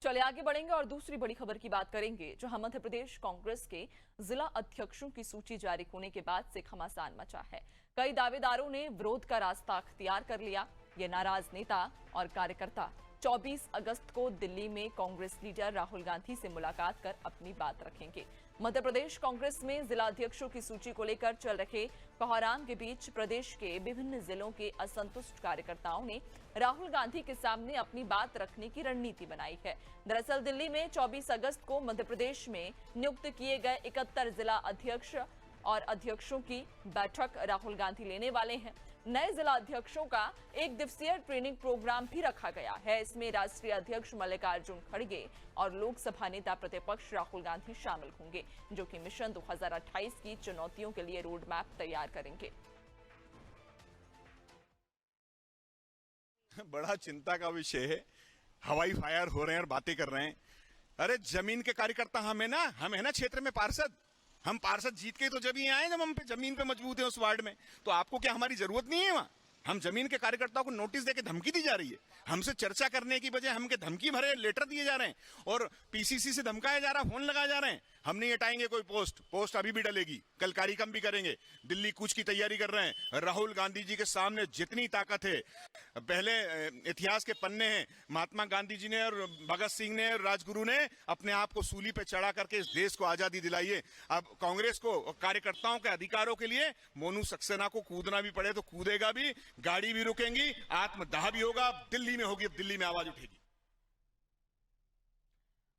चलिए आगे बढ़ेंगे और दूसरी बड़ी खबर की बात करेंगे, जहां मध्य प्रदेश कांग्रेस के जिला अध्यक्षों की सूची जारी होने के बाद से घमासान मचा है। कई दावेदारों ने विरोध का रास्ता अख्तियार कर लिया। ये नाराज नेता और कार्यकर्ता 24 अगस्त को दिल्ली में कांग्रेस लीडर राहुल गांधी से मुलाकात कर अपनी बात रखेंगे। मध्य प्रदेश कांग्रेस में जिला अध्यक्षों की सूची को लेकर चल रहे कोहराम के बीच प्रदेश के विभिन्न जिलों के असंतुष्ट कार्यकर्ताओं ने राहुल गांधी के सामने अपनी बात रखने की रणनीति बनाई है। दरअसल दिल्ली में 24 अगस्त को मध्य प्रदेश में नियुक्त किए गए 71 जिला अध्यक्ष और अध्यक्षों की बैठक राहुल गांधी लेने वाले हैं। नए जिला अध्यक्षों का एक दिवसीय ट्रेनिंग प्रोग्राम भी रखा गया है। इसमें राष्ट्रीय अध्यक्ष मल्लिकार्जुन खड़गे और लोकसभा नेता प्रतिपक्ष राहुल गांधी शामिल होंगे, जो कि मिशन 2028 की चुनौतियों के लिए रोड मैप तैयार करेंगे। बड़ा चिंता का विषय है। हवाई फायर हो रहे हैं और बातें कर रहे हैं। अरे जमीन के कार्यकर्ता हम है ना क्षेत्र में पार्षद। हम पार्षद जीत के तो जब ये आए जब हम पे जमीन पे मजबूत है उस वार्ड में। तो आपको क्या हमारी जरूरत नहीं है वहां? हम जमीन के कार्यकर्ताओं को नोटिस देके धमकी दी जा रही है। हमसे चर्चा करने की बजाय हमके धमकी भरे लेटर दिए जा रहे हैं और पीसीसी से धमकाया जा रहा है, फोन लगाए जा रहे हैं। हम नहीं हटाएंगे कोई पोस्ट अभी भी डलेगी, कल कार्यक्रम भी करेंगे। दिल्ली कूच की तैयारी कर रहे हैं। राहुल गांधी जी के सामने जितनी ताकत है, पहले इतिहास के पन्ने हैं। महात्मा गांधी जी ने और भगत सिंह ने और राजगुरु ने अपने आप को सूली पे चढ़ा करके इस देश को आजादी दिलाई है। अब कांग्रेस को कार्यकर्ताओं के अधिकारों के लिए मोनू सक्सेना को कूदना भी पड़े तो कूदेगा भी, गाड़ी भी रुकेंगी, आत्मदाह भी होगा। दिल्ली में होगी, दिल्ली में आवाज उठेगी।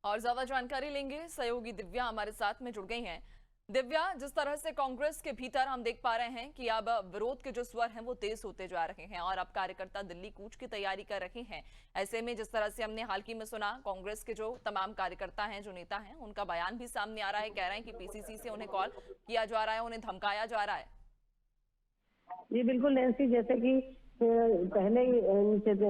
और ज्यादा जानकारी लेंगे, सहयोगी दिव्या हमारे साथ में जुड़ गई हैं। दिव्या, जिस तरह से कांग्रेस के भीतर हम देख पा रहे हैं कि अब विरोध के जो स्वर हैं वो तेज होते जा रहे हैं और अब कार्यकर्ता दिल्ली कूच की तैयारी कर रहे हैं। ऐसे में जिस तरह से हमने हाल ही में सुना, कांग्रेस के जो तमाम कार्यकर्ता हैं, जो नेता हैं, उनका बयान भी सामने आ रहा है। कह रहे हैं कि पीसीसी से उन्हें कॉल किया जा रहा है, उन्हें धमकाया जा रहा है। जी बिल्कुल नैन्सी, जैसे कि पहले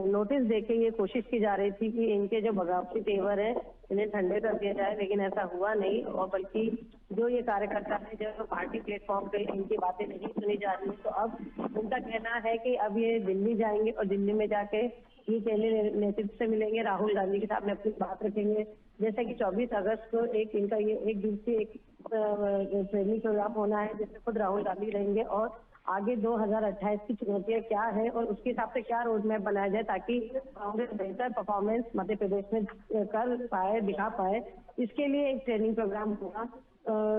नोटिस देके ये कोशिश की जा रही थी कि इनके जो बगावती तेवर है इन्हें ठंडे कर दिया जाए, लेकिन ऐसा हुआ नहीं। और बल्कि जो ये कार्यकर्ता है, जो पार्टी प्लेटफॉर्म पे इनकी बातें नहीं सुनी जा रही, तो अब उनका कहना है कि अब ये दिल्ली जाएंगे और दिल्ली में जाके ये केंद्रीय नेतृत्व से मिलेंगे, राहुल गांधी के सामने अपनी बात रखेंगे। जैसे कि 24 अगस्त को इनका ये एक दिवसीय ट्रेनिंग प्रोग्राम होना है, जिसमें खुद राहुल गांधी रहेंगे और आगे 2028 की चुनौतियां क्या है और उसके हिसाब से क्या रोड मैप बनाया जाए ताकि कांग्रेस बेहतर परफॉर्मेंस मध्य प्रदेश में कर पाए, दिखा पाए। इसके लिए एक ट्रेनिंग प्रोग्राम होगा।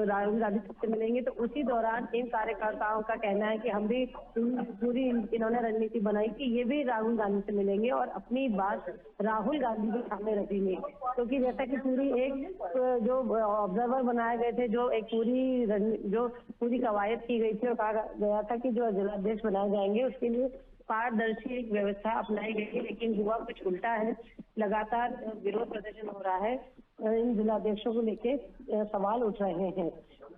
राहुल गांधी से मिलेंगे, तो उसी दौरान इन कार्यकर्ताओं का कहना है कि हम भी पूरी इन्होंने रणनीति बनाई कि ये भी राहुल गांधी से मिलेंगे और अपनी बात राहुल गांधी के सामने रखेंगे। क्योंकि जैसा कि पूरी एक जो ऑब्जर्वर बनाए गए थे, जो पूरी कवायद की गई थी और कहा गया था कि जो जिलाध्यक्ष बनाए जाएंगे उसके लिए पारदर्शी एक व्यवस्था अपनाई गई है, लेकिन हुआ कुछ उल्टा है। लगातार विरोध प्रदर्शन हो रहा है, इन जिलाध्यक्षों को लेके सवाल उठ रहे हैं।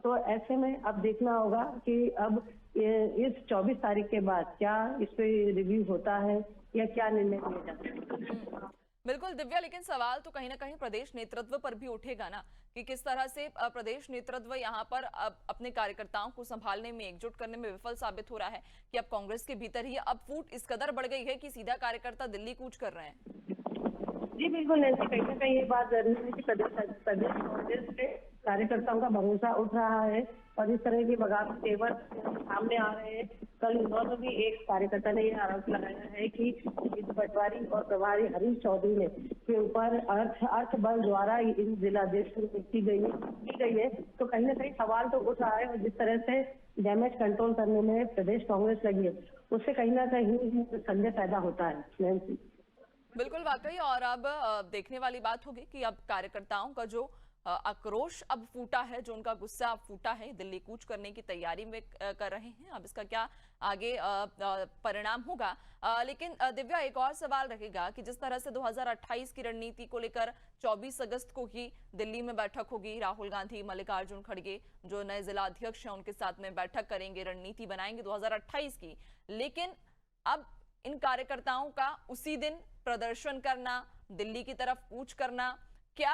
तो ऐसे में अब देखना होगा कि अब इस 24 तारीख के बाद क्या इस पे रिव्यू होता है या क्या निर्णय लिया जाता है। बिल्कुल दिव्या, लेकिन सवाल तो कहीं ना कहीं प्रदेश नेतृत्व पर भी उठेगा ना, कि किस तरह से प्रदेश नेतृत्व यहाँ पर अपने कार्यकर्ताओं को संभालने में, एकजुट करने में विफल साबित हो रहा है कि अब कांग्रेस के भीतर ही अब फूट इस कदर बढ़ गई है कि सीधा कार्यकर्ता दिल्ली कूच कर रहे हैं। जी बिल्कुल नैन्सी, कहीं ना कहीं ये बात जरूरी है कि प्रदेश कांग्रेस पे कार्यकर्ताओं का भरोसा उठ रहा है और इस तरह के बगावती तेवर सामने आ रहे हैं। कल इंदौर में भी एक कार्यकर्ता ने यह आरोप लगाया है कि इस पटवारी और प्रभारी हरीश चौधरी ने के ऊपर अर्थ बल द्वारा इन जिलाध्यक्ष की गई है। तो कहीं ना कहीं सवाल तो उठ रहा है और जिस तरह से डैमेज कंट्रोल करने में प्रदेश कांग्रेस लगी है, उससे कहीं ना कहीं संदेह पैदा होता है नैन्सी। बिल्कुल वाकई, और अब देखने वाली बात होगी कि अब कार्यकर्ताओं का जो आक्रोश अब फूटा है, जो उनका गुस्सा अब फूटा है, दिल्ली कूच करने की तैयारी में कर रहे हैं। अब इसका क्या आगे परिणाम होगा। लेकिन दिव्या, एक और सवाल रहेगा कि जिस तरह से 2028 की रणनीति को लेकर 24 अगस्त को ही दिल्ली में बैठक होगी, राहुल गांधी, मल्लिकार्जुन खड़गे जो नए जिला अध्यक्ष हैं उनके साथ में बैठक करेंगे, रणनीति बनाएंगे 2028 की। लेकिन अब इन कार्यकर्ताओं का उसी दिन प्रदर्शन करना, दिल्ली की तरफ कूच करना, क्या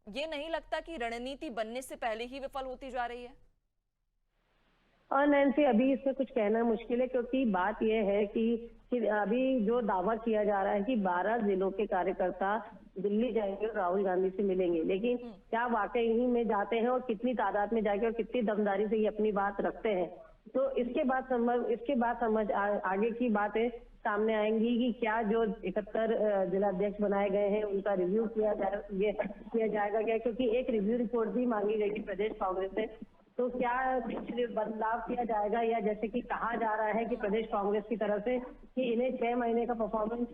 ये नहीं लगता कि रणनीति बनने से पहले ही विफल होती जा रही है? और नैन्सी, अभी इसमें कुछ कहना मुश्किल है, क्योंकि बात यह है कि अभी जो दावा किया जा रहा है कि 12 जिलों के कार्यकर्ता दिल्ली जाएंगे और राहुल गांधी से मिलेंगे, लेकिन क्या वाकई ही में जाते हैं और कितनी तादाद में जाके और कितनी दमदारी से ये अपनी बात रखते हैं। तो इसके बाद समझ आगे की बातें सामने आएंगी कि क्या जो 71 जिलाध्यक्ष बनाए गए हैं उनका रिव्यू किया जाएगा क्या, क्योंकि एक रिव्यू रिपोर्ट भी मांगी गई थी प्रदेश कांग्रेस से। तो क्या कुछ बदलाव किया जाएगा, या जैसे कि कहा जा रहा है कि प्रदेश कांग्रेस की तरफ से कि इन्हें 6 महीने का परफॉर्मेंस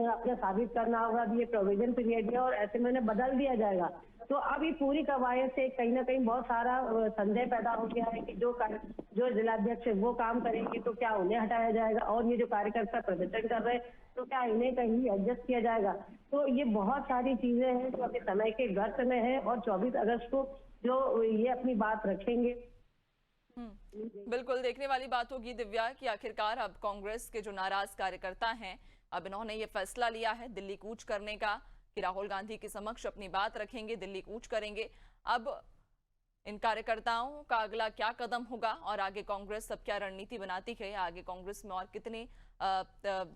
अपना साबित करना होगा, अब ये प्रोविजन पीरियड है और ऐसे में बदल दिया जाएगा। तो अब ये पूरी कवायद से कहीं ना कहीं बहुत सारा संदेह पैदा हो गया है कि जो जिलाध्यक्ष है वो काम करेंगे तो क्या उन्हें हटाया जाएगा, और ये जो कार्यकर्ता प्रदर्शन कर रहे हैं तो क्या इन्हें कहीं एडजस्ट किया जाएगा। तो ये बहुत सारी चीजें हैं जो अभी समय के गर्त में है, और 24 अगस्त को जो ये अपनी बात रखेंगे। बिल्कुल देखने वाली बात होगी दिव्या कि आखिरकार अब कांग्रेस के जो नाराज कार्यकर्ता हैं, अब इन्होंने ये फैसला लिया है दिल्ली कूच करने का कि राहुल गांधी के समक्ष अपनी बात रखेंगे, दिल्ली कूच करेंगे। अब इन कार्यकर्ताओं का अगला क्या कदम होगा और आगे कांग्रेस अब क्या रणनीति बनाती है, आगे कांग्रेस में और कितने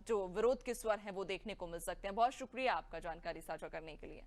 जो विरोध के स्वर हैं वो देखने को मिल सकते हैं। बहुत शुक्रिया आपका जानकारी साझा करने के लिए।